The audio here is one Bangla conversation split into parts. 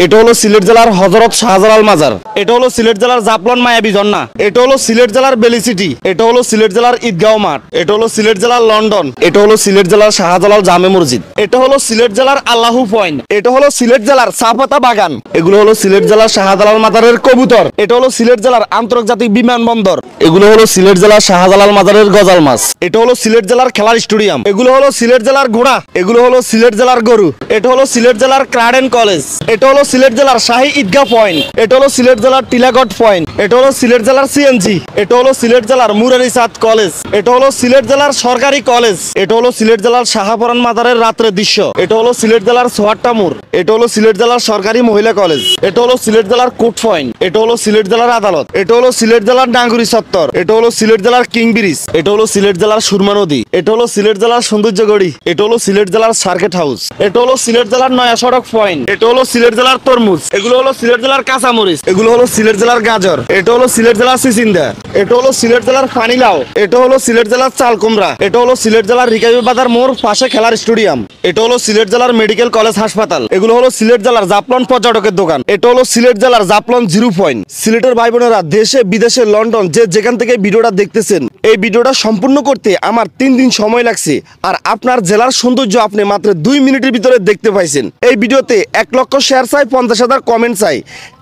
এটা হলো সিলেট জেলার হযরত শাহজালাল মাজার। এটা হলো সিলেট জেলার জাফলং মায়াবী ঝর্ণা। এটা হলো সিলেট জেলার বেলি সিটি। এটা হলো সিলেট জেলার ঈদগাঁও মাঠ। এটা হলো সিলেট জেলার লন্ডন। এটা হলো সিলেট জেলার শাহজালাল জামে মসজিদ। এটা হলো সিলেট জেলার আল্লাহু পয়েন্ট। এটা হলো সিলেট জেলার চাপাতা বাগান। এগুলো হলো সিলেট জেলার শাহজালাল মাজারের কবুতর। এটা হলো সিলেট জেলার আন্তর্জাতিক বিমানবন্দর। এগুলো হলো সিলেট জেলার শাহজালাল মাজারের গজাল মাছ। এটা হলো সিলেট জেলার খেলার স্টেডিয়াম। এগুলো হলো সিলেট জেলার ঘোড়া। এগুলো হলো সিলেট জেলার গরু। এটা হলো সিলেট জেলার ক্রাডেন কলেজ। এটা হলো সিলেট জেলার শাহী ঈদগাহ পয়েন্ট। এটা হলো সিলেট জেলার টিলাগড় পয়েন্ট। এটা হলো সিলেট জেলার সিএনজি। এটা হলো সিলেট জেলার মুরারি চাঁদ কলেজ। এটা হলো সিলেট জেলার সরকারি কলেজ। এটা হলো সিলেট জেলার শাহপরান মাজারের রাত্রের দৃশ্য। এটা হলো সিলেট জেলার সোয়াট্টামুর। এটা হলো সিলেট জেলার সরকারি মহিলা কলেজ। এটা হলো সিলেট জেলার কোর্ট পয়েন্ট। এটা হলো সিলেট জেলার আদালত। এটা হলো সিলেট জেলার ডাঙ্গুরি চত্বর। এটা হলো সিলেট জেলার কিং ব্রিজ। এটা হলো সিলেট জেলার সুরমা নদী। এটা হলো সিলেট জেলার সৌন্দর্যগড়ি। এটা হলো সিলেট জেলার সার্কিট হাউস। এটা হলো সিলেট জেলার নয়া সড়ক পয়েন্ট। এটা হলো সিলেট জেলার তরমুজ। এগুলো হলো সিলেট জেলার কাঁচামরিচ। এগুলো হলো সিলেট জেলার গাজর। এটা হলো সিলেট জেলার সিসিন্দা। এটা হলো সিলেট জেলার পানিলাও। এটা হলো সিলেট জেলার চাল কুমড়া। এটা হলো সিলেট জেলার রিকাবি বাজার মোড় পাশে খেলার স্টেডিয়াম। এটা হলো সিলেট জেলার মেডিকেল কলেজ হাসপাতাল। এগুলো হলো সিলেট জেলার জাফলং পর্যটকের দোকান। এটা হলো সিলেট জেলার জাফলং জিরো পয়েন্ট। সিলেটের ভাই বোনেরা দেশে বিদেশে লন্ডন যে যেখান থেকে ভিডিওটা দেখতেছেন, এই ভিডিওটা সম্পূর্ণ করতে আমার 3 দিন সময় লাগছে। আর আপনার জেলার সৌন্দর্য আপনি মাত্র 2 মিনিটের ভিতরে দেখতে পাইছেন। এই ভিডিওতে 1 লক্ষ শেয়ার চাই, 50,000 কমেন্ট চাই।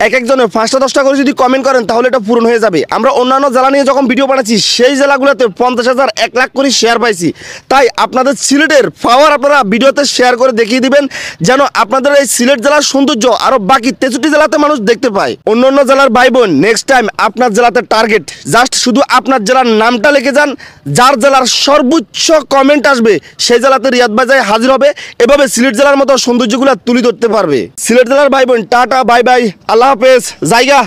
এক একজনে 5টা 10টা করে যদি কমেন্ট করেন তাহলে এটা পূরণ হয়ে যাবে। আমরা অন্যান্য জেলা নিয়ে যখন ভিডিও বানাচ্ছি সেই জেলাগুলোতে 50,000 1 লাখ করে শেয়ার পাইছি। তাই আপনাদের সিলেটের পাওয়ার আপনারা ভিডিওতে শেয়ার করে দেখিয়ে দিবেন, যেন আপনাদের এই সিলেট জেলার সৌন্দর্য আরো বাকি 63 জেলাতে মানুষ দেখতে পায়। অন্যান্য জেলার ভাই বোন নেক্সট টাইম আপনার জেলাতে টার্গেট জাস্ট শুধু আপনার জেলার নামটা লিখে যান। যার জেলার সর্বোচ্চ কমেন্ট আসবে সেই জেলাতে রিয়াদ ভাই হাজির হবে। এভাবে সিলেট জেলার মতো সৌন্দর্যগুলো তুলে ধরতে পারবে। সিলেট জেলার ভাই বোন টাটা বাই বাই, আল্লাহ হাফেজ, জায়গা।